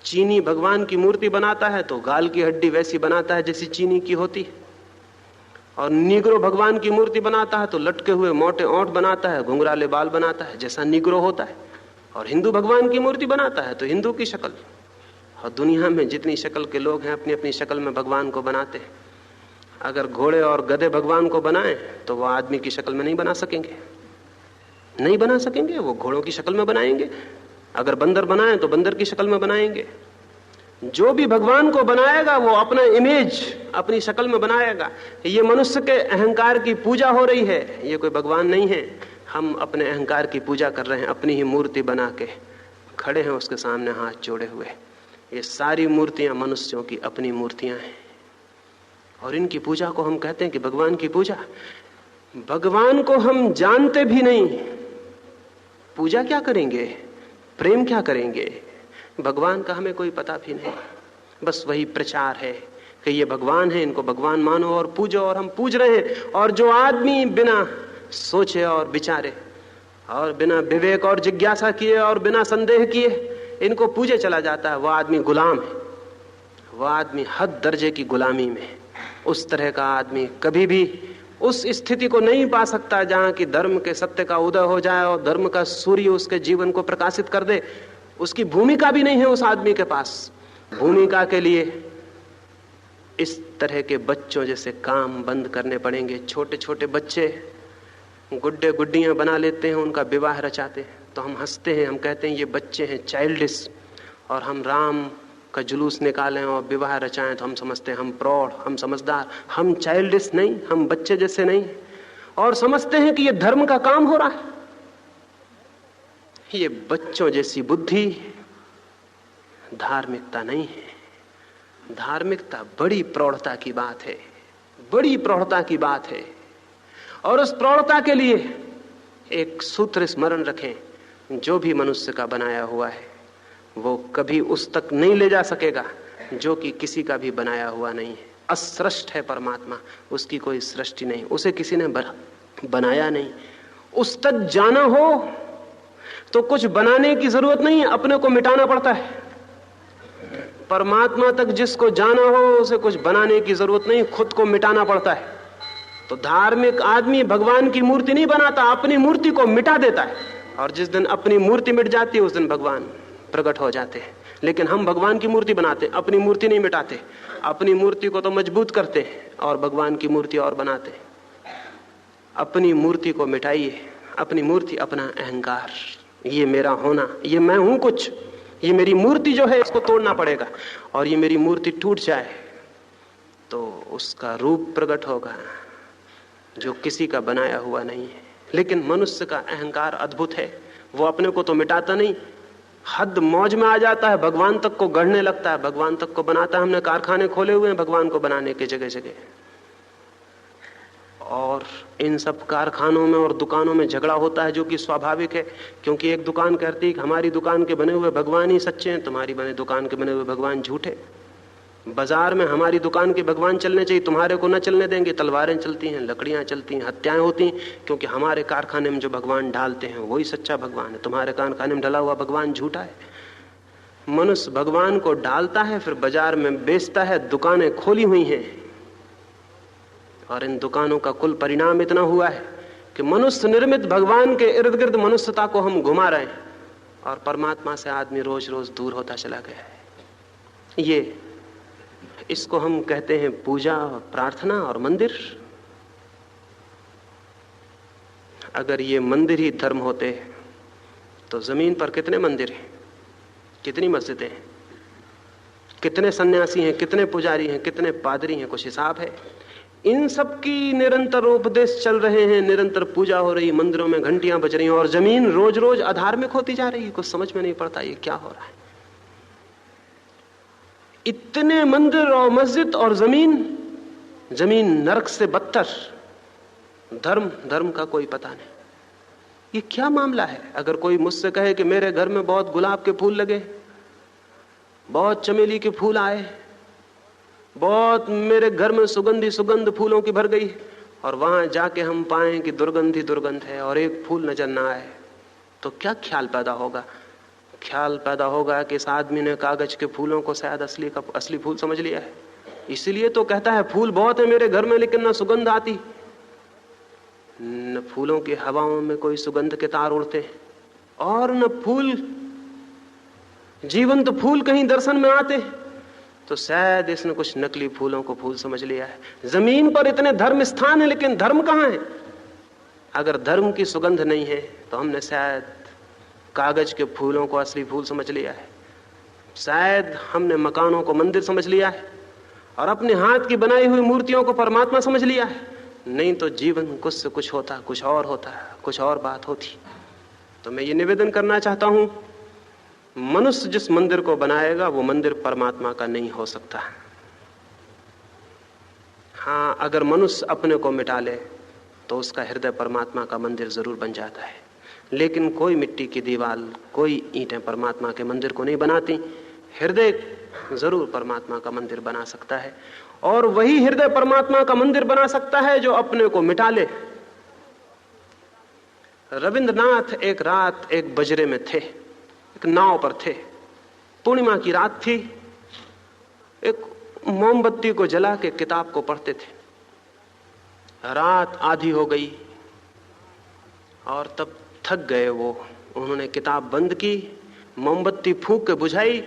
चीनी भगवान की मूर्ति बनाता है तो गाल की हड्डी वैसी बनाता है जैसी चीनी की होती है, और नीग्रो भगवान की मूर्ति बनाता है तो लटके हुए मोटे ओंठ बनाता है, घुंघराले बाल बनाता है जैसा नीग्रो होता है। और हिंदू भगवान की मूर्ति बनाता है तो हिंदू की शक्ल। और दुनिया में जितनी शक्ल के लोग हैं अपनी अपनी शक्ल में भगवान को बनाते हैं। अगर घोड़े और गधे भगवान को बनाएं तो वो आदमी की शक्ल में नहीं बना सकेंगे, नहीं बना सकेंगे, वो घोड़ों की शक्ल में बनाएंगे। अगर बंदर बनाएं तो बंदर की शक्ल में बनाएंगे। जो भी भगवान को बनाएगा वो अपना इमेज अपनी शक्ल में बनाएगा। ये मनुष्य के अहंकार की पूजा हो रही है, ये कोई भगवान नहीं है। हम अपने अहंकार की पूजा कर रहे हैं, अपनी ही मूर्ति बना के खड़े हैं उसके सामने हाथ जोड़े हुए। ये सारी मूर्तियां मनुष्यों की अपनी मूर्तियां हैं, और इनकी पूजा को हम कहते हैं कि भगवान की पूजा। भगवान को हम जानते भी नहीं, पूजा क्या करेंगे, प्रेम क्या करेंगे? भगवान का हमें कोई पता भी नहीं। बस वही प्रचार है कि ये भगवान है, इनको भगवान मानो और पूजो, और हम पूज रहे हैं। और जो आदमी बिना सोचे और विचारे और बिना विवेक और जिज्ञासा किए और बिना संदेह किए इनको पूजे चला जाता है, वह आदमी गुलाम है, वह आदमी हद दर्जे की गुलामी में। उस तरह का आदमी कभी भी उस स्थिति को नहीं पा सकता जहां कि धर्म के सत्य का उदय हो जाए और धर्म का सूर्य उसके जीवन को प्रकाशित कर दे। उसकी भूमिका भी नहीं है उस आदमी के पास। भूमिका के लिए इस तरह के बच्चों जैसे काम बंद करने पड़ेंगे। छोटे छोटे बच्चे गुड्डे गुड्डियां बना लेते हैं, उनका विवाह रचाते हैं तो हम हंसते हैं, हम कहते हैं ये बच्चे हैं चाइल्डिश। और हम राम का जुलूस निकालें और विवाह रचाएं तो हम समझते हैं हम प्रौढ़, हम समझदार। हम चाइल्डिश नहीं, हम बच्चे जैसे नहीं, और समझते हैं कि ये धर्म का काम हो रहा है। ये बच्चों जैसी बुद्धि धार्मिकता नहीं है। धार्मिकता बड़ी प्रौढ़ता की बात है, बड़ी प्रौढ़ता की बात है। और उस प्रौढ़ता के लिए एक सूत्र स्मरण रखें, जो भी मनुष्य का बनाया हुआ है वो कभी उस तक नहीं ले जा सकेगा जो कि किसी का भी बनाया हुआ नहीं है। असृष्ट है परमात्मा, उसकी कोई सृष्टि नहीं, उसे किसी ने बनाया नहीं। उस तक जाना हो तो कुछ बनाने की जरूरत नहीं है, अपने को मिटाना पड़ता है। परमात्मा तक जिसको जाना हो उसे कुछ बनाने की जरूरत नहीं, खुद को मिटाना पड़ता है। तो धार्मिक आदमी भगवान की मूर्ति नहीं बनाता, अपनी मूर्ति को मिटा देता है। और जिस दिन अपनी मूर्ति मिट जाती है उस दिन भगवान प्रकट हो जाते हैं। लेकिन हम भगवान की मूर्ति बनाते, अपनी मूर्ति नहीं मिटाते। अपनी मूर्ति को तो मजबूत करते हैं और भगवान की मूर्ति और बनाते। अपनी मूर्ति को मिटाइए। अपनी मूर्ति अपना अहंकार, ये मेरा होना, ये मैं हूं कुछ, ये मेरी मूर्ति जो है इसको तोड़ना पड़ेगा। और ये मेरी मूर्ति टूट जाए तो उसका रूप प्रकट होगा जो किसी का बनाया हुआ नहीं है। लेकिन मनुष्य का अहंकार अद्भुत है, वो अपने को तो मिटाता नहीं, हद मौज में आ जाता है, भगवान तक को गढ़ने लगता है, भगवान तक को बनाता है। हमने कारखाने खोले हुए हैं भगवान को बनाने के जगह जगह, और इन सब कारखानों में और दुकानों में झगड़ा होता है जो कि स्वाभाविक है। क्योंकि एक दुकान कहती है कि हमारी दुकान के बने हुए भगवान ही सच्चे हैं, तुम्हारी दुकान के बने हुए भगवान झूठे। बाजार में हमारी दुकान के भगवान चलने चाहिए, तुम्हारे को न चलने देंगे। तलवारें चलती हैं, लकड़ियां चलती हैं, हत्याएं होती हैं, क्योंकि हमारे कारखाने में जो भगवान डालते हैं वही सच्चा भगवान है, तुम्हारे कारखाने में डला हुआ भगवान झूठा है। मनुष्य भगवान को डालता है, फिर बाजार में बेचता है। दुकानें खोली हुई हैं और इन दुकानों का कुल परिणाम इतना हुआ है कि मनुष्य निर्मित भगवान के इर्द गिर्द मनुष्यता को हम घुमा रहे हैं, और परमात्मा से आदमी रोज रोज दूर होता चला गया है। ये इसको हम कहते हैं पूजा, प्रार्थना और मंदिर। अगर ये मंदिर ही धर्म होते तो जमीन पर कितने मंदिर हैं, कितनी मस्जिदें हैं, कितने सन्यासी हैं, कितने पुजारी हैं, कितने पादरी हैं, कुछ हिसाब है? इन सब की निरंतर उपदेश चल रहे हैं, निरंतर पूजा हो रही, मंदिरों में घंटियां बज रही हैं, और जमीन रोज रोज अधार्मिक होती जा रही है। कुछ समझ में नहीं पड़ता ये क्या हो रहा है। इतने मंदिर और मस्जिद और जमीन नरक से बदतर, धर्म का कोई पता नहीं। ये क्या मामला है? अगर कोई मुझसे कहे कि मेरे घर में बहुत गुलाब के फूल लगे, बहुत चमेली के फूल आए, बहुत मेरे घर में सुगंध फूलों की भर गई, और वहां जाके हम पाएं कि दुर्गंध ही दुर्गंध है और एक फूल नजर ना आए, तो क्या ख्याल पैदा होगा ख्याल पैदा होगा कि इस आदमी ने कागज के फूलों को शायद असली फूल समझ लिया है। इसलिए तो कहता है फूल बहुत है मेरे घर में लेकिन न सुगंध आती, न फूलों की हवाओं में कोई सुगंध के तार उड़ते और न फूल, जीवंत फूल कहीं दर्शन में आते। तो शायद इसने कुछ नकली फूलों को फूल समझ लिया है। जमीन पर इतने धर्म स्थान है लेकिन धर्म कहां है? अगर धर्म की सुगंध नहीं है तो हमने शायद कागज के फूलों को असली फूल समझ लिया है, शायद हमने मकानों को मंदिर समझ लिया है और अपने हाथ की बनाई हुई मूर्तियों को परमात्मा समझ लिया है। नहीं तो जीवन कुछ से कुछ होता, कुछ और होता, कुछ और बात होती। तो मैं ये निवेदन करना चाहता हूं, मनुष्य जिस मंदिर को बनाएगा वो मंदिर परमात्मा का नहीं हो सकता। हां, अगर मनुष्य अपने को मिटा ले तो उसका हृदय परमात्मा का मंदिर जरूर बन जाता है, लेकिन कोई मिट्टी की दीवार, कोई ईंटें परमात्मा के मंदिर को नहीं बनाती। हृदय जरूर परमात्मा का मंदिर बना सकता है, और वही हृदय परमात्मा का मंदिर बना सकता है जो अपने को मिटा ले। रविंद्रनाथ एक रात एक बजरे में थे, एक नाव पर थे, पूर्णिमा की रात थी, एक मोमबत्ती को जला के किताब को पढ़ते थे। रात आधी हो गई और तब थक गए वो। उन्होंने किताब बंद की, मोमबत्ती फूंक के बुझाई,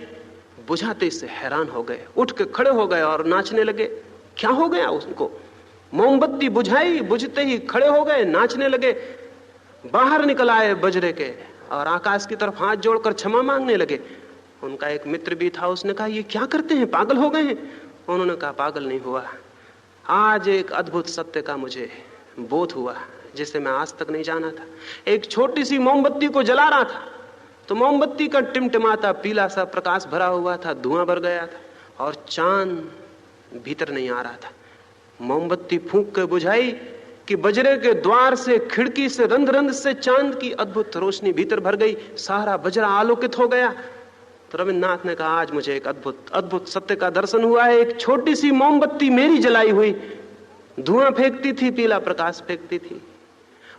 बुझाते से हैरान हो गए, उठ के खड़े हो गए और नाचने लगे। क्या हो गया उनको? मोमबत्ती बुझाई, बुझते ही खड़े हो गए, नाचने लगे, बाहर निकल आए बजरे के और आकाश की तरफ हाथ जोड़कर क्षमा मांगने लगे। उनका एक मित्र भी था, उसने कहा ये क्या करते हैं, पागल हो गए हैं? उन्होंने कहा पागल नहीं हुआ, आज एक अद्भुत सत्य का मुझे बोध हुआ जिसे मैं आज तक नहीं जाना था। एक छोटी सी मोमबत्ती को जला रहा था तो मोमबत्ती का टिमटिमाता पीला सा प्रकाश भरा हुआ था, धुआं भर गया था और चांद भीतर नहीं आ रहा था। मोमबत्ती फूंक के बुझाई कि बजरे के द्वार से, खिड़की से, रंध्र रंध्र से चांद की अद्भुत रोशनी भीतर भर गई, सारा बजरा आलोकित हो गया। तो रविन्द्रनाथ ने कहा आज मुझे एक अद्भुत सत्य का दर्शन हुआ है। एक छोटी सी मोमबत्ती मेरी जलाई हुई धुआं फेंकती थी, पीला प्रकाश फेंकती थी,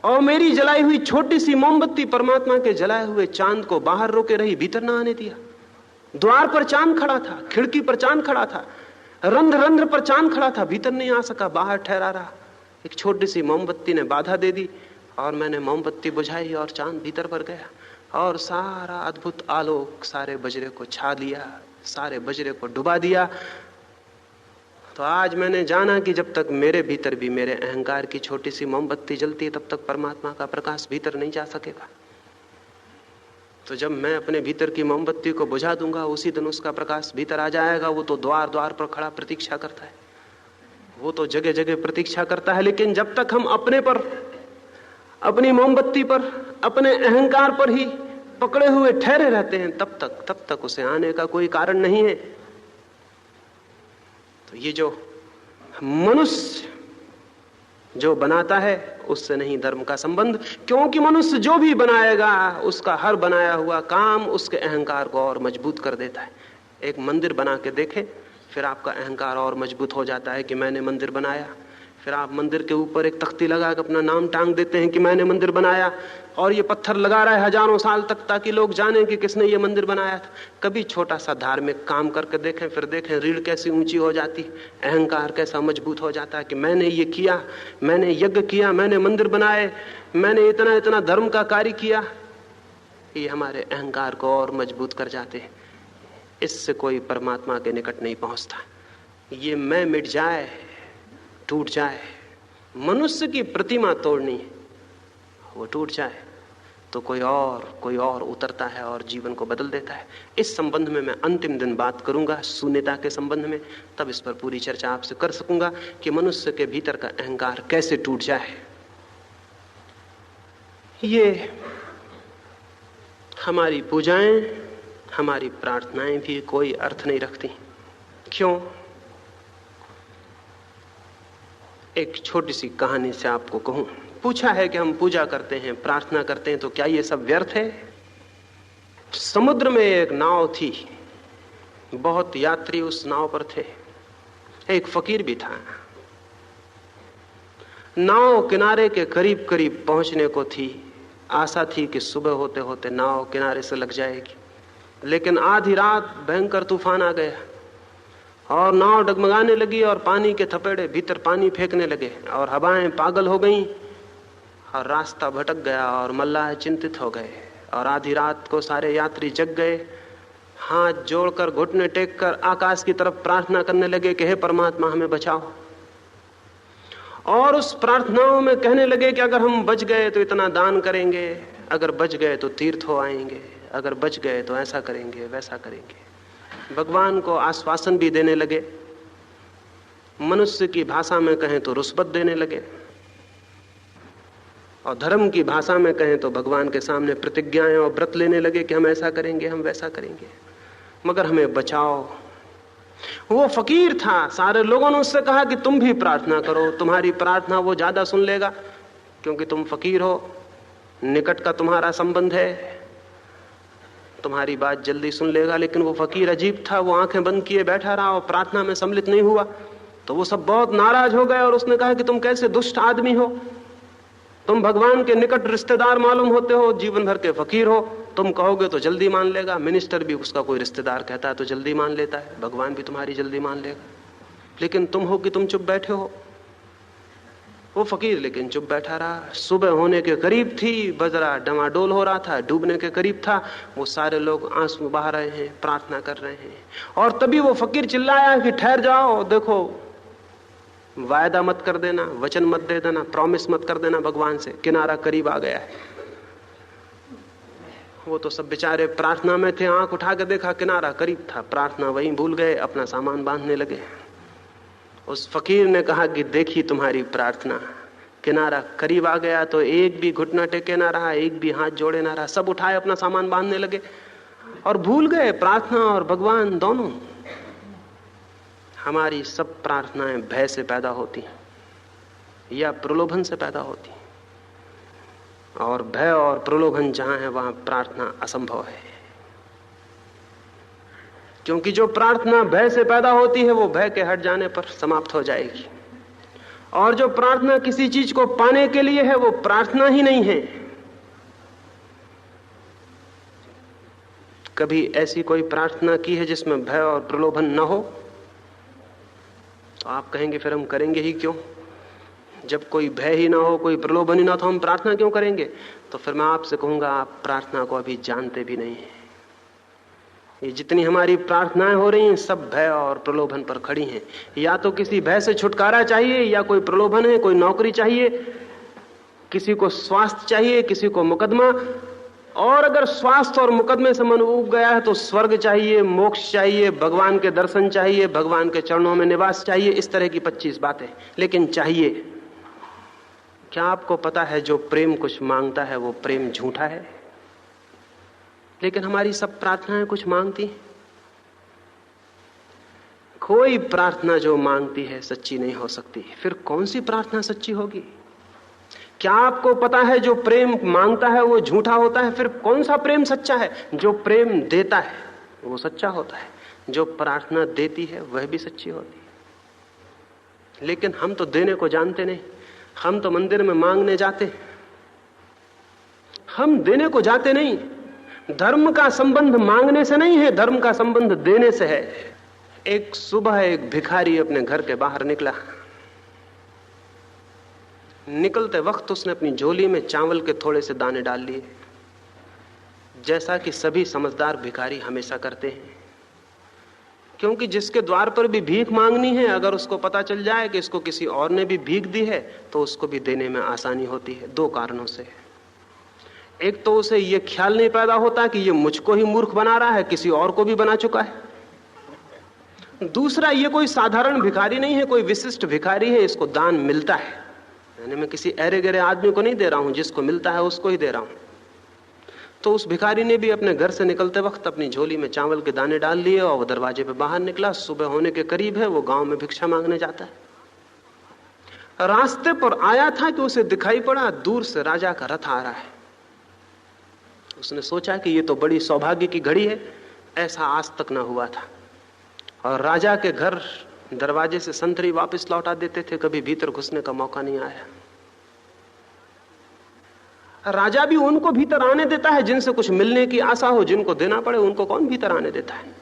और मेरी जलाई हुई छोटी सी मोमबत्ती परमात्मा के जलाए हुए चांद को बाहर रोके रही, भीतर ना आने दिया। द्वार पर चांद खड़ा था, खिड़की पर चांद खड़ा था, रंध्र रंध्र पर चांद खड़ा था, भीतर नहीं आ सका, बाहर ठहरा रहा। एक छोटी सी मोमबत्ती ने बाधा दे दी और मैंने मोमबत्ती बुझाई और चांद भीतर भर गया और सारा अद्भुत आलोक सारे बजरे को छा लिया, सारे बजरे को डुबा दिया। तो आज मैंने जाना कि जब तक मेरे भीतर भी मेरे अहंकार की छोटी सी मोमबत्ती जलती है तब तक परमात्मा का प्रकाश भीतर नहीं जा सकेगा। तो जब मैं अपने भीतर की मोमबत्ती को बुझा दूंगा उसी दिन उसका प्रकाश भीतर आ जाएगा। वो तो द्वार द्वार पर खड़ा प्रतीक्षा करता है, वो तो जगह जगह प्रतीक्षा करता है। लेकिन जब तक हम अपने पर, अपनी मोमबत्ती पर, अपने अहंकार पर ही पकड़े हुए ठहरे रहते हैं तब तक उसे आने का कोई कारण नहीं है। तो ये जो मनुष्य जो बनाता है उससे नहीं धर्म का संबंध, क्योंकि मनुष्य जो भी बनाएगा उसका हर बनाया हुआ काम उसके अहंकार को और मजबूत कर देता है। एक मंदिर बना के देखे, फिर आपका अहंकार और मजबूत हो जाता है कि मैंने मंदिर बनाया। फिर आप मंदिर के ऊपर एक तख्ती लगा कर अपना नाम टांग देते हैं कि मैंने मंदिर बनाया, और ये पत्थर लगा रहा है हजारों साल तक ताकि लोग जानें कि किसने ये मंदिर बनाया था। कभी छोटा सा धार्मिक काम करके देखें, फिर देखें रीढ़ कैसी ऊंची हो जाती, अहंकार कैसा मजबूत हो जाता है कि मैंने ये किया, मैंने यज्ञ किया, मैंने मंदिर बनाए, मैंने इतना इतना धर्म का कार्य किया। ये हमारे अहंकार को और मजबूत कर जाते हैं। इससे कोई परमात्मा के निकट नहीं पहुंचता। ये मैं मिट जाए, टूट जाए, मनुष्य की प्रतिमा तोड़नी है, वो टूट जाए तो कोई और उतरता है और जीवन को बदल देता है। इस संबंध में मैं अंतिम दिन बात करूंगा, शून्यता के संबंध में, तब इस पर पूरी चर्चा आपसे कर सकूंगा कि मनुष्य के भीतर का अहंकार कैसे टूट जाए। ये हमारी पूजाएं, हमारी प्रार्थनाएं भी कोई अर्थ नहीं रखती। क्यों? एक छोटी सी कहानी से आपको कहूं। पूछा है कि हम पूजा करते हैं, प्रार्थना करते हैं, तो क्या ये सब व्यर्थ है? समुद्र में एक नाव थी, बहुत यात्री उस नाव पर थे, एक फकीर भी था। नाव किनारे के करीब करीब पहुंचने को थी। आशा थी कि सुबह होते होते नाव किनारे से लग जाएगी। लेकिन आधी रात भयंकर तूफान आ गया और नाव डगमगाने लगी और पानी के थपेड़े भीतर पानी फेंकने लगे और हवाएं पागल हो गईं और रास्ता भटक गया और मल्लाह चिंतित हो गए। और आधी रात को सारे यात्री जग गए, हाथ जोड़कर घुटने टेककर आकाश की तरफ प्रार्थना करने लगे कि हे परमात्मा हमें बचाओ। और उस प्रार्थनाओं में कहने लगे कि अगर हम बच गए तो इतना दान करेंगे, अगर बच गए तो तीर्थ हो आएंगे, अगर बच गए तो ऐसा करेंगे वैसा करेंगे। भगवान को आश्वासन भी देने लगे, मनुष्य की भाषा में कहें तो रुष्वत देने लगे, और धर्म की भाषा में कहें तो भगवान के सामने प्रतिज्ञाएं और व्रत लेने लगे कि हम ऐसा करेंगे, हम वैसा करेंगे, मगर हमें बचाओ। वो फकीर था, सारे लोगों ने उससे कहा कि तुम भी प्रार्थना करो, तुम्हारी प्रार्थना वो ज्यादा सुन लेगा क्योंकि तुम फकीर हो, निकट का तुम्हारा संबंध है, तुम्हारी बात जल्दी सुन लेगा। लेकिन वो फकीर अजीब था, वो आंखें बंद किए बैठा रहा और प्रार्थना में सम्मिलित नहीं हुआ। तो वो सब बहुत नाराज हो गए और उसने कहा कि तुम कैसे दुष्ट आदमी हो, तुम भगवान के निकट रिश्तेदार मालूम होते हो, जीवन भर के फकीर हो, तुम कहोगे तो जल्दी मान लेगा, मिनिस्टर भी उसका कोई रिश्तेदार कहता है तो जल्दी मान लेता है, भगवान भी तुम्हारी जल्दी मान लेगा, लेकिन तुम हो कि तुम चुप बैठे हो। वो फकीर लेकिन चुप बैठा रहा। सुबह होने के करीब थी, बजरा डमाडोल हो रहा था, डूबने के करीब था। वो सारे लोग आंसू बहा रहे हैं, प्रार्थना कर रहे हैं, और तभी वो फकीर चिल्लाया कि ठहर जाओ, देखो वायदा मत कर देना, वचन मत दे देना, प्रॉमिस मत कर देना भगवान से, किनारा करीब आ गया है। वो तो सब बेचारे प्रार्थना में थे, आंख उठा के देखा किनारा करीब था, प्रार्थना वहीं भूल गए, अपना सामान बांधने लगे। उस फकीर ने कहा कि देखी तुम्हारी प्रार्थना, किनारा करीब आ गया तो एक भी घुटना टेके ना रहा, एक भी हाथ जोड़े ना रहा, सब उठाए अपना सामान बांधने लगे और भूल गए प्रार्थना और भगवान दोनों। हमारी सब प्रार्थनाएं भय से पैदा होती हैं या प्रलोभन से पैदा होती हैं, और भय और प्रलोभन जहां है वहां प्रार्थना असंभव है। क्योंकि जो प्रार्थना भय से पैदा होती है वो भय के हट जाने पर समाप्त हो जाएगी, और जो प्रार्थना किसी चीज को पाने के लिए है वो प्रार्थना ही नहीं है। कभी ऐसी कोई प्रार्थना की है जिसमें भय और प्रलोभन न हो? तो आप कहेंगे फिर हम करेंगे ही क्यों? जब कोई भय ही ना हो, कोई प्रलोभन ही ना हो, तो हम प्रार्थना क्यों करेंगे? तो फिर मैं आपसे कहूंगा आप प्रार्थना को अभी जानते भी नहीं हैं। ये जितनी हमारी प्रार्थनाएं हो रही हैं सब भय और प्रलोभन पर खड़ी हैं। या तो किसी भय से छुटकारा चाहिए, या कोई प्रलोभन है, कोई नौकरी चाहिए, किसी को स्वास्थ्य चाहिए, किसी को मुकदमा, और अगर स्वास्थ्य और मुकदमे से मन उब गया है तो स्वर्ग चाहिए, मोक्ष चाहिए, भगवान के दर्शन चाहिए, भगवान के चरणों में निवास चाहिए, इस तरह की 25 बातें। लेकिन चाहिए क्या? आपको पता है जो प्रेम कुछ मांगता है वो प्रेम झूठा है। लेकिन हमारी सब प्रार्थनाएं कुछ मांगती हैं। कोई प्रार्थना जो मांगती है सच्ची नहीं हो सकती, फिर कौन सी प्रार्थना सच्ची होगी? क्या आपको पता है जो प्रेम मांगता है वो झूठा होता है, फिर कौन सा प्रेम सच्चा है? जो प्रेम देता है वो सच्चा होता है, जो प्रार्थना देती है वह भी सच्ची होती है। लेकिन हम तो देने को जानते नहीं, हम तो मंदिर में मांगने जाते, हम देने को जाते नहीं। धर्म का संबंध मांगने से नहीं है, धर्म का संबंध देने से है। एक सुबह एक भिखारी अपने घर के बाहर निकला। निकलते वक्त उसने अपनी झोली में चावल के थोड़े से दाने डाल लिए, जैसा कि सभी समझदार भिखारी हमेशा करते हैं। क्योंकि जिसके द्वार पर भी भीख मांगनी है, अगर उसको पता चल जाए कि इसको किसी और ने भी भीख दी है तो उसको भी देने में आसानी होती है। 2 कारणों से। एक तो उसे यह ख्याल नहीं पैदा होता कि ये मुझको ही मूर्ख बना रहा है, किसी और को भी बना चुका है। दूसरा, ये कोई साधारण भिखारी नहीं है, कोई विशिष्ट भिखारी है, इसको दान मिलता है। यानी मैं किसी अरे गरे आदमी को नहीं दे रहा हूं, जिसको मिलता है उसको ही दे रहा हूं। तो उस भिखारी ने भी अपने घर से निकलते वक्त अपनी झोली में चावल के दाने डाल लिए और वो दरवाजे पे बाहर निकला। सुबह होने के करीब है, वो गांव में भिक्षा मांगने जाता है। रास्ते पर आया था कि उसे दिखाई पड़ा दूर से राजा का रथ आ रहा है। उसने सोचा कि ये तो बड़ी सौभाग्य की घड़ी है, ऐसा आज तक ना हुआ था। और राजा के घर दरवाजे से संतरी वापस लौटा देते थे, कभी भीतर घुसने का मौका नहीं आया। राजा भी उनको भीतर आने देता है जिनसे कुछ मिलने की आशा हो, जिनको देना पड़े उनको कौन भीतर आने देता है।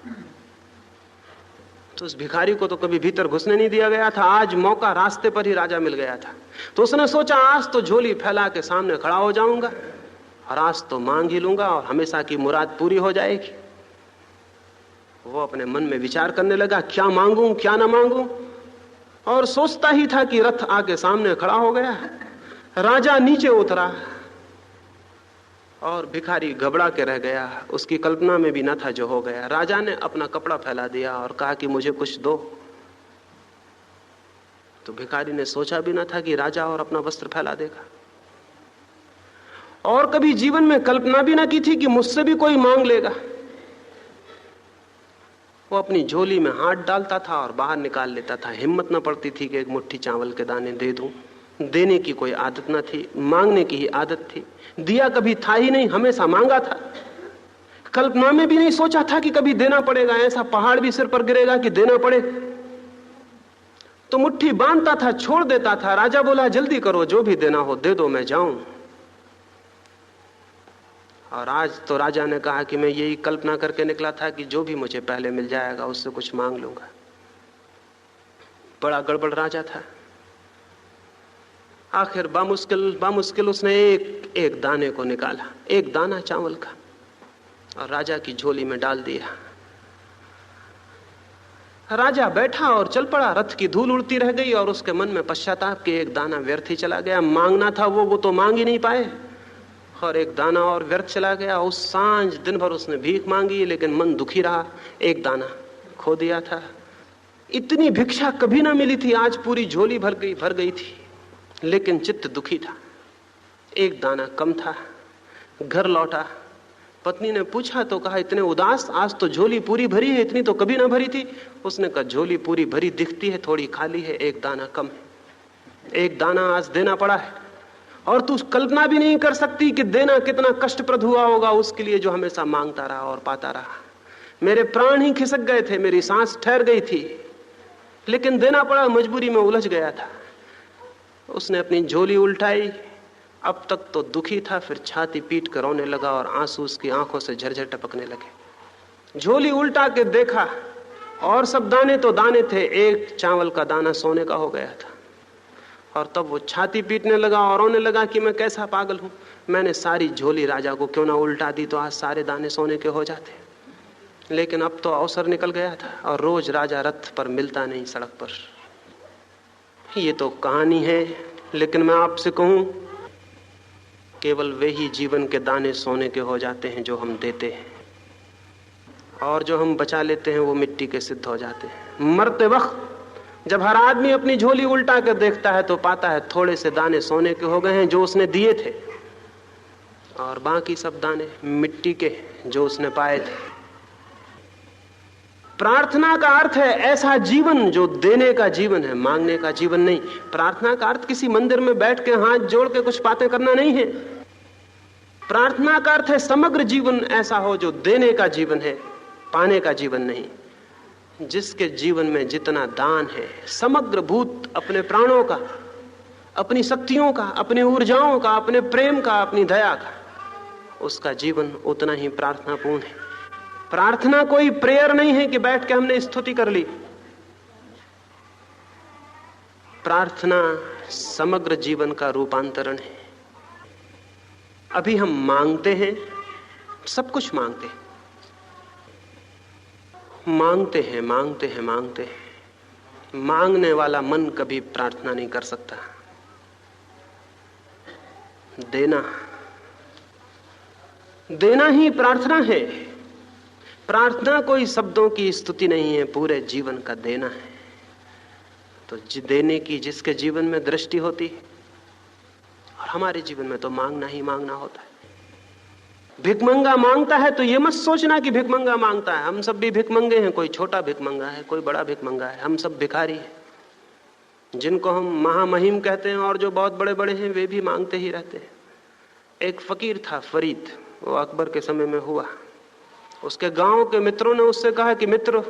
तो उस भिखारी को तो कभी भीतर घुसने नहीं दिया गया था। आज मौका रास्ते पर ही राजा मिल गया था, तो उसने सोचा आज तो झोली फैला के सामने खड़ा हो जाऊंगा और आज तो मांग ही लूंगा और हमेशा की मुराद पूरी हो जाएगी। वो अपने मन में विचार करने लगा, क्या मांगूं क्या ना मांगूं, और सोचता ही था कि रथ आके सामने खड़ा हो गया। राजा नीचे उतरा और भिखारी घबरा के रह गया। उसकी कल्पना में भी न था जो हो गया। राजा ने अपना कपड़ा फैला दिया और कहा कि मुझे कुछ दो। तो भिखारी ने सोचा भी न था कि राजा और अपना वस्त्र फैला देगा, और कभी जीवन में कल्पना भी न की थी कि मुझसे भी कोई मांग लेगा। वो अपनी झोली में हाथ डालता था और बाहर निकाल लेता था। हिम्मत न पड़ती थी कि एक मुट्ठी चावल के दाने दे दूं। देने की कोई आदत न थी, मांगने की ही आदत थी। दिया कभी था ही नहीं, हमेशा मांगा था। कल्पना में भी नहीं सोचा था कि कभी देना पड़ेगा, ऐसा पहाड़ भी सिर पर गिरेगा कि देना पड़े। तो मुट्ठी बांधता था, छोड़ देता था। राजा बोला जल्दी करो, जो भी देना हो दे दो, मैं जाऊं। और आज तो राजा ने कहा कि मैं यही कल्पना करके निकला था कि जो भी मुझे पहले मिल जाएगा उससे कुछ मांग लूंगा। बड़ा गड़बड़ राजा था। आखिर बामुश्किल उसने एक दाने को निकाला, एक दाना चावल का, और राजा की झोली में डाल दिया। राजा बैठा और चल पड़ा। रथ की धूल उड़ती रह गई और उसके मन में पश्चाताप कि एक दाना व्यर्थ ही चला गया। मांगना था वो तो मांग ही नहीं पाए, और एक दाना और व्यर्थ चला गया। उस सांझ दिन भर उसने भीख मांगी, लेकिन मन दुखी रहा। एक दाना खो दिया था। इतनी भिक्षा कभी ना मिली थी, आज पूरी झोली भर गई थी, लेकिन चित्त दुखी था। एक दाना कम था। घर लौटा, पत्नी ने पूछा तो कहा इतने उदास, आज तो झोली पूरी भरी है, इतनी तो कभी ना भरी थी। उसने कहा झोली पूरी भरी दिखती है, थोड़ी खाली है, एक दाना कम है। एक दाना आज देना पड़ा है, और तू कल्पना भी नहीं कर सकती कि देना कितना कष्टप्रद हुआ होगा उसके लिए जो हमेशा मांगता रहा और पाता रहा। मेरे प्राण ही खिसक गए थे, मेरी सांस ठहर गई थी, लेकिन देना पड़ा, मजबूरी में उलझ गया था। उसने अपनी झोली उल्टाई। अब तक तो दुखी था, फिर छाती पीट कर रोने लगा और आंसू उसकी आंखों से झरझर टपकने लगे। झोली उल्टा के देखा और सब दाने तो दाने थे, एक चावल का दाना सोने का हो गया था। और तब वो छाती पीटने लगा और रोने लगा कि मैं कैसा पागल हूं, मैंने सारी झोली राजा को क्यों ना उल्टा दी, तो आज सारे दाने सोने के हो जाते। लेकिन अब तो अवसर निकल गया था, और रोज राजा रथ पर मिलता नहीं सड़क पर। ये तो कहानी है, लेकिन मैं आपसे कहूं, केवल वे ही जीवन के दाने सोने के हो जाते हैं जो हम देते हैं, और जो हम बचा लेते हैं वो मिट्टी के सिद्ध हो जाते हैं। मरते वक्त जब हर आदमी अपनी झोली उल्टा कर देखता है तो पाता है थोड़े से दाने सोने के हो गए हैं जो उसने दिए थे, और बाकी सब दाने मिट्टी के जो उसने पाए थे। प्रार्थना का अर्थ है ऐसा जीवन जो देने का जीवन है, मांगने का जीवन नहीं। प्रार्थना का अर्थ किसी मंदिर में बैठ के हाथ जोड़ के कुछ बातें करना नहीं है। प्रार्थना का अर्थ है समग्र जीवन ऐसा हो जो देने का जीवन है, पाने का जीवन नहीं। जिसके जीवन में जितना दान है, समग्र भूत अपने प्राणों का, अपनी शक्तियों का, अपनी ऊर्जाओं का, अपने प्रेम का, अपनी दया का, उसका जीवन उतना ही प्रार्थनापूर्ण है। प्रार्थना कोई प्रेयर नहीं है कि बैठ के हमने स्तुति कर ली। प्रार्थना समग्र जीवन का रूपांतरण है। अभी हम मांगते हैं, सब कुछ मांगते हैं, मांगते हैं, मांगते हैं, मांगते हैं। मांगने वाला मन कभी प्रार्थना नहीं कर सकता। देना ही प्रार्थना है। प्रार्थना कोई शब्दों की स्तुति नहीं है, पूरे जीवन का देना है। तो देने की जिसके जीवन में दृष्टि होती है, और हमारे जीवन में तो मांगना ही मांगना होता है। भिखमंगा मांगता है तो ये मत सोचना कि भिखमंगा मांगता है। हम सब भी भिखमंगे हैं, कोई छोटा भिखमंगा है, कोई बड़ा भिखमंगा है, हम सब भिखारी हैं। जिनको हम महामहिम कहते हैं और जो बहुत बड़े बड़े हैं वे भी मांगते ही रहते हैं। एक फकीर था फरीद, वो अकबर के समय में हुआ। उसके गांव के मित्रों ने उससे कहा कि मित्र,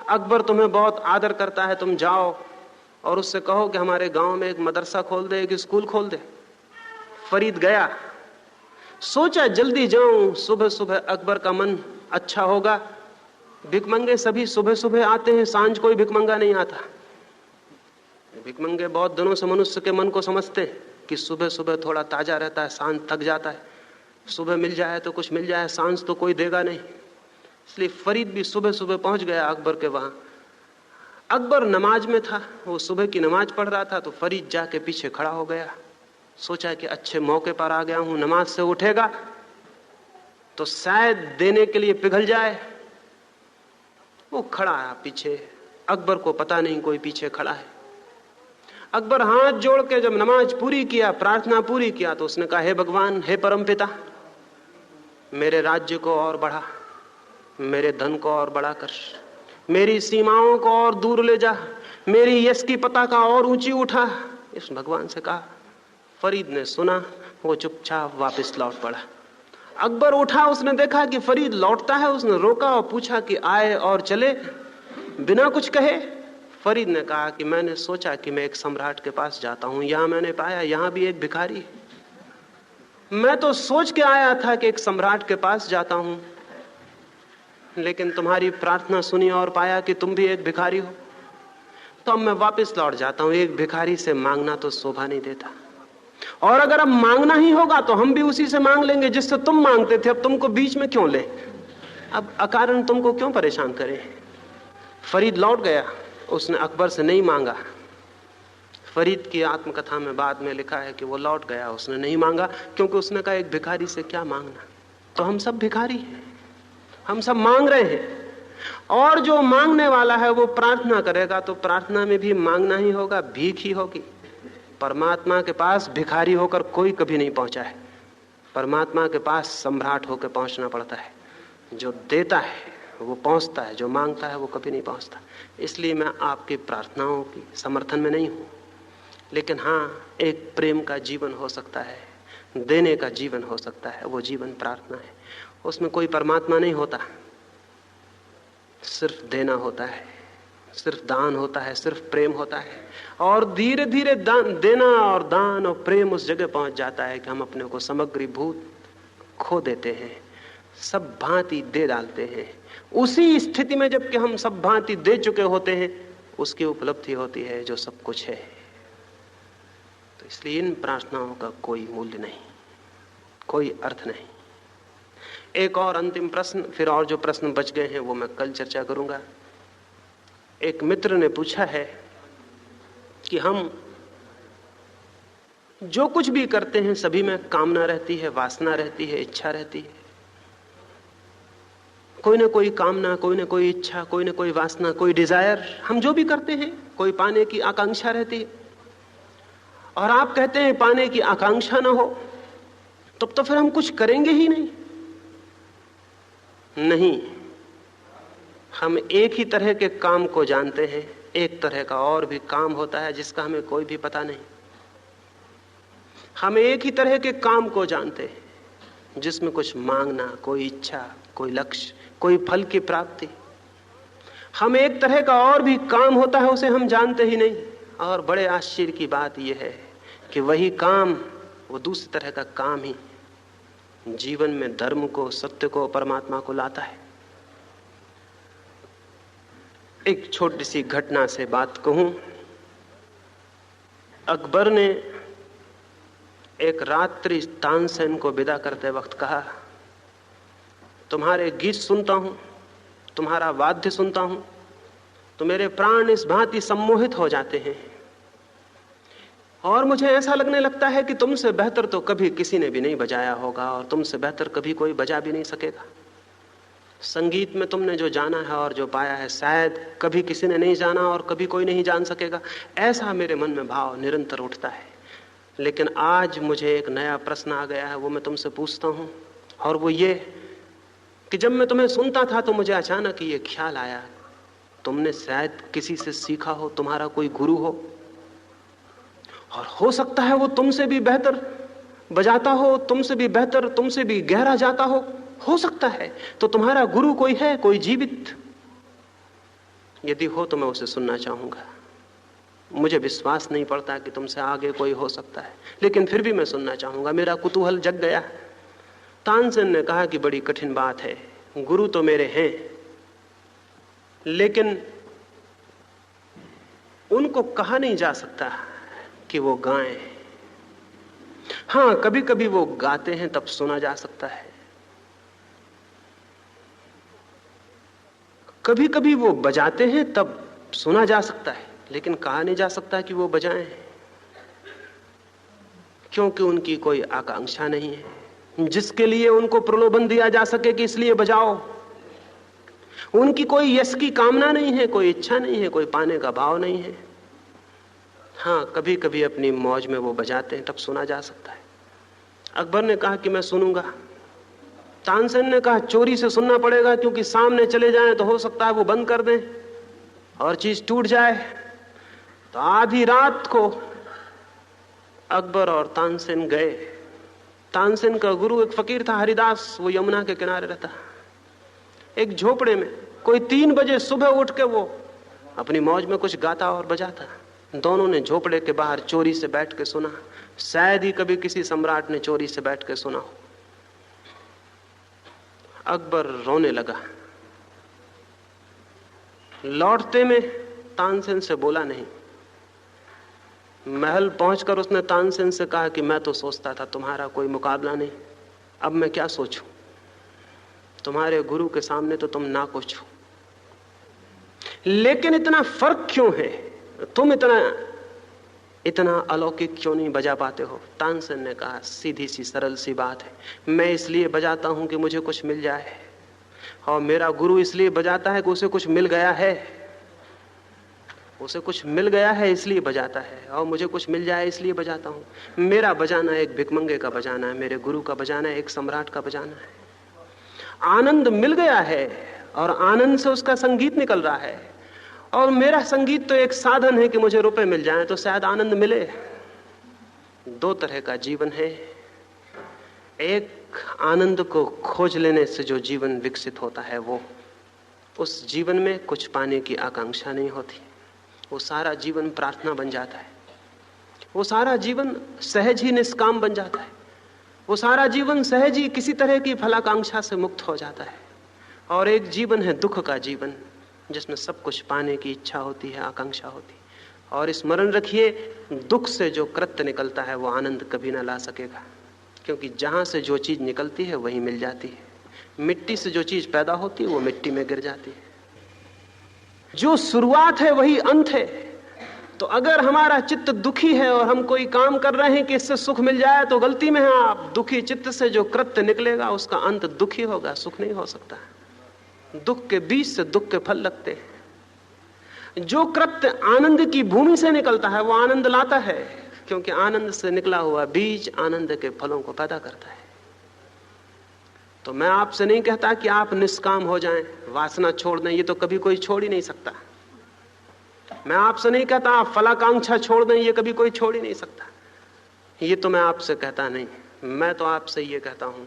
अकबर तुम्हें बहुत आदर करता है, तुम जाओ और उससे कहो कि हमारे गांव में एक मदरसा खोल दे, एक स्कूल खोल दे। फरीद गया सोचा जल्दी जाऊं, सुबह सुबह अकबर का मन अच्छा होगा। भिकमंगे सभी सुबह सुबह आते हैं, सांझ कोई भिकमंगा नहीं आता। भिकमंगे बहुत दिनों से मनुष्य के मन को समझते हैं कि सुबह सुबह थोड़ा ताजा रहता है, सांझ थक जाता है। सुबह मिल जाए तो कुछ मिल जाए, सांझ तो कोई देगा नहीं। इसलिए फरीद भी सुबह सुबह पहुंच गया अकबर के वहां। अकबर नमाज में था, वो सुबह की नमाज पढ़ रहा था, तो फरीद जाके पीछे खड़ा हो गया। सोचा कि अच्छे मौके पर आ गया हूं, नमाज से उठेगा तो शायद देने के लिए पिघल जाए। वो खड़ा है पीछे, अकबर को पता नहीं कोई पीछे खड़ा है। अकबर हाथ जोड़ के जब नमाज पूरी किया, प्रार्थना पूरी किया, तो उसने कहा, हे भगवान, हे परमपिता, मेरे राज्य को और बढ़ा, मेरे धन को और बड़ा कर, मेरी सीमाओं को और दूर ले जा, मेरी यश की पताका और ऊंची उठा। इस भगवान से कहा। फरीद ने सुना, वो चुपचाप वापस लौट पड़ा। अकबर उठा, उसने देखा कि फरीद लौटता है, उसने रोका और पूछा कि आए और चले बिना कुछ कहे। फरीद ने कहा कि मैंने सोचा कि मैं एक सम्राट के पास जाता हूं, यहां मैंने पाया यहां भी एक भिखारी है। मैं तो सोच के आया था कि एक सम्राट के पास जाता हूं, लेकिन तुम्हारी प्रार्थना सुनी और पाया कि तुम भी एक भिखारी हो, तो अब मैं वापस लौट जाता हूं। एक भिखारी से मांगना तो शोभा नहीं देता, और अगर अब मांगना ही होगा तो हम भी उसी से मांग लेंगे जिससे तुम मांगते थे। अब तुमको बीच में क्यों ले, अब अकारण तुमको क्यों परेशान करें। फरीद लौट गया, उसने अकबर से नहीं मांगा। फरीद की आत्मकथा में बाद में लिखा है कि वो लौट गया, उसने नहीं मांगा, क्योंकि उसने कहा एक भिखारी से क्या मांगना। तो हम सब भिखारी हैं, हम सब मांग रहे हैं, और जो मांगने वाला है वो प्रार्थना करेगा तो प्रार्थना में भी मांगना ही होगा, भीख ही होगी। परमात्मा के पास भिखारी होकर कोई कभी नहीं पहुंचा है, परमात्मा के पास सम्राट होकर पहुंचना पड़ता है। जो देता है वो पहुंचता है, जो मांगता है वो कभी नहीं पहुंचता। इसलिए मैं आपकी प्रार्थनाओं की समर्थन में नहीं हूं, लेकिन हाँ, एक प्रेम का जीवन हो सकता है, देने का जीवन हो सकता है, वो जीवन प्रार्थना है। उसमें कोई परमात्मा नहीं होता, सिर्फ देना होता है, सिर्फ दान होता है, सिर्फ प्रेम होता है। और धीरे धीरे देना और दान और प्रेम उस जगह पहुंच जाता है कि हम अपने को समग्रीभूत खो देते हैं, सब भांति दे डालते हैं। उसी स्थिति में जबकि हम सब भांति दे चुके होते हैं, उसकी उपलब्धि होती है जो सब कुछ है। तो इसलिए इन प्रार्थनाओं का कोई मूल्य नहीं, कोई अर्थ नहीं। एक और अंतिम प्रश्न, फिर और जो प्रश्न बच गए हैं वो मैं कल चर्चा करूंगा। एक मित्र ने पूछा है कि हम जो कुछ भी करते हैं सभी में कामना रहती है, वासना रहती है, इच्छा रहती है। कोई ना कोई कामना, कोई ना कोई इच्छा, कोई ना कोई वासना, कोई डिजायर, हम जो भी करते हैं कोई पाने की आकांक्षा रहती है। और आप कहते हैं पाने की आकांक्षा ना हो तब तो फिर हम कुछ करेंगे ही नहीं। नहीं, हम एक ही तरह के काम को जानते हैं, एक तरह का और भी काम होता है जिसका हमें कोई भी पता नहीं। हम एक ही तरह के काम को जानते हैं जिसमें कुछ मांगना, कोई इच्छा, कोई लक्ष्य, कोई फल की प्राप्ति। हम एक तरह का और भी काम होता है, उसे हम जानते ही नहीं। और बड़े आश्चर्य की बात यह है कि वही काम, वो दूसरी तरह का काम ही जीवन में धर्म को, सत्य को, परमात्मा को लाता है। एक छोटी सी घटना से बात कहूं। अकबर ने एक रात्रि तानसेन को विदा करते वक्त कहा, तुम्हारे गीत सुनता हूं, तुम्हारा वाद्य सुनता हूं तो मेरे प्राण इस भांति सम्मोहित हो जाते हैं, और मुझे ऐसा लगने लगता है कि तुमसे बेहतर तो कभी किसी ने भी नहीं बजाया होगा, और तुमसे बेहतर कभी कोई बजा भी नहीं सकेगा। संगीत में तुमने जो जाना है और जो पाया है शायद कभी किसी ने नहीं जाना और कभी कोई नहीं जान सकेगा। ऐसा मेरे मन में भाव निरंतर उठता है। लेकिन आज मुझे एक नया प्रश्न आ गया है, वो मैं तुमसे पूछता हूं, और वो ये कि जब मैं तुम्हें सुनता था तो मुझे अचानक ये ख्याल आया, तुमने शायद किसी से सीखा हो, तुम्हारा कोई गुरु हो, और हो सकता है वो तुमसे भी बेहतर बजाता हो, तुमसे भी बेहतर, तुमसे भी गहरा जाता हो सकता है। तो तुम्हारा गुरु कोई है, कोई जीवित? यदि हो तो मैं उसे सुनना चाहूंगा। मुझे विश्वास नहीं पड़ता कि तुमसे आगे कोई हो सकता है, लेकिन फिर भी मैं सुनना चाहूंगा। मेरा कुतूहल जग गया। तानसेन ने कहा कि बड़ी कठिन बात है, गुरु तो मेरे हैं, लेकिन उनको कहा नहीं जा सकता कि वो गाएं। हां, कभी कभी वो गाते हैं तब सुना जा सकता है, कभी कभी वो बजाते हैं तब सुना जा सकता है, लेकिन कहा नहीं जा सकता कि वो बजाएं, क्योंकि उनकी कोई आकांक्षा नहीं है जिसके लिए उनको प्रलोभन दिया जा सके कि इसलिए बजाओ। उनकी कोई यश की कामना नहीं है, कोई इच्छा नहीं है, कोई पाने का भाव नहीं है। हां, कभी कभी अपनी मौज में वो बजाते हैं तब सुना जा सकता है। अकबर ने कहा कि मैं सुनूंगा। तानसेन ने कहा चोरी से सुनना पड़ेगा, क्योंकि सामने चले जाएं तो हो सकता है वो बंद कर दें और चीज टूट जाए। तो आधी रात को अकबर और तानसेन गए। तानसेन का गुरु एक फकीर था, हरिदास, वो यमुना के किनारे रहता, एक झोपड़े में। कोई 3 बजे सुबह उठ के वो अपनी मौज में कुछ गाता और बजाता। दोनों ने झोपड़े के बाहर चोरी से बैठ के सुना। शायद ही कभी किसी सम्राट ने चोरी से बैठ के सुना हो। अकबर रोने लगा। लौटते में तानसेन से बोला नहीं। महल पहुंचकर उसने तानसेन से कहा कि मैं तो सोचता था तुम्हारा कोई मुकाबला नहीं, अब मैं क्या सोचूं, तुम्हारे गुरु के सामने तो तुम ना कुछ हो। लेकिन इतना फर्क क्यों है, तुम इतना अलौकिक क्यों नहीं बजा पाते हो? तानसेन ने कहा सीधी सी सरल सी बात है, मैं इसलिए बजाता हूं कि मुझे कुछ मिल जाए, और मेरा गुरु इसलिए बजाता है कि उसे कुछ मिल गया है। उसे कुछ मिल गया है इसलिए बजाता है, और मुझे कुछ मिल जाए इसलिए बजाता हूं। मेरा बजाना एक भिकमंगे का बजाना है, मेरे गुरु का बजाना एक सम्राट का बजाना है। आनंद मिल गया है और आनंद से उसका संगीत निकल रहा है, और मेरा संगीत तो एक साधन है कि मुझे रुपए मिल जाएं तो शायद आनंद मिले। 2 तरह का जीवन है। एक आनंद को खोज लेने से जो जीवन विकसित होता है, वो उस जीवन में कुछ पाने की आकांक्षा नहीं होती। वो सारा जीवन प्रार्थना बन जाता है, वो सारा जीवन सहज ही निष्काम बन जाता है, वो सारा जीवन सहज ही किसी तरह की फलाकांक्षा से मुक्त हो जाता है। और एक जीवन है दुख का जीवन, जिसमें सब कुछ पाने की इच्छा होती है, आकांक्षा होती है। और स्मरण रखिए, दुख से जो कृत्य निकलता है वो आनंद कभी ना ला सकेगा, क्योंकि जहां से जो चीज निकलती है वही मिल जाती है। मिट्टी से जो चीज पैदा होती है वो मिट्टी में गिर जाती है। जो शुरुआत है वही अंत है। तो अगर हमारा चित्त दुखी है और हम कोई काम कर रहे हैं कि इससे सुख मिल जाए, तो गलती में है आप। दुखी चित्त से जो कृत्य निकलेगा उसका अंत दुखी होगा, सुख नहीं हो सकता। दुख के बीज से दुख के फल लगते हैं। जो कृत्य आनंद की भूमि से निकलता है वो आनंद लाता है, क्योंकि आनंद से निकला हुआ बीज आनंद के फलों को पैदा करता है। तो मैं आपसे नहीं कहता कि आप निष्काम हो जाएं, वासना छोड़ दें, ये तो कभी कोई छोड़ ही नहीं सकता। मैं आपसे नहीं कहता आप फलाकांक्षा छोड़ दें, ये कभी कोई छोड़ ही नहीं सकता। ये तो मैं आपसे कहता नहीं, मैं तो आपसे ये कहता हूं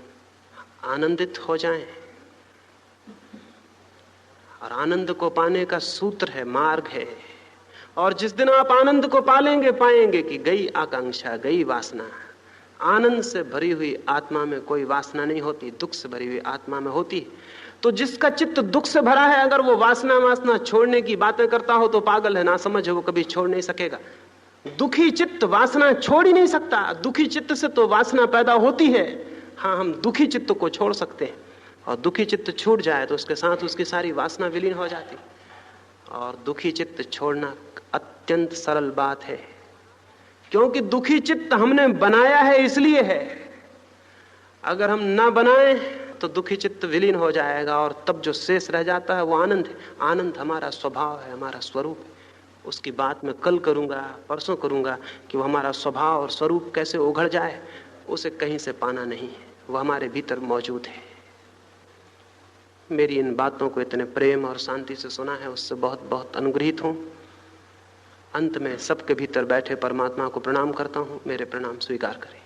आनंदित हो जाएं। और आनंद को पाने का सूत्र है, मार्ग है। और जिस दिन आप आनंद को पालेंगे, पाएंगे कि गई आकांक्षा, गई वासना। आनंद से भरी हुई आत्मा में कोई वासना नहीं होती, दुख से भरी हुई आत्मा में होती। तो जिसका चित्त दुख से भरा है, अगर वो वासना छोड़ने की बातें करता हो तो पागल है, ना समझ है, वो कभी छोड़ नहीं सकेगा। दुखी चित्त वासना छोड़ ही नहीं सकता। दुखी चित्त से तो वासना पैदा होती है। हाँ, हम दुखी चित्त को छोड़ सकते हैं, और दुखी चित्त छूट जाए तो उसके साथ उसकी सारी वासना विलीन हो जाती। और दुखी चित्त छोड़ना अत्यंत सरल बात है, क्योंकि दुखी चित्त हमने बनाया है, इसलिए है। अगर हम ना बनाएं तो दुखी चित्त विलीन हो जाएगा, और तब जो शेष रह जाता है वो आनंद है। आनंद हमारा स्वभाव है, हमारा स्वरूप है। उसकी बात मैं कल करूंगा, परसों करूंगा, कि वो हमारा स्वभाव और स्वरूप कैसे उघड़ जाए। उसे कहीं से पाना नहीं है, वो हमारे भीतर मौजूद है। मेरी इन बातों को इतने प्रेम और शांति से सुना है, उससे बहुत बहुत अनुग्रहित हूं। अंत में सबके भीतर बैठे परमात्मा को प्रणाम करता हूं। मेरे प्रणाम स्वीकार करें।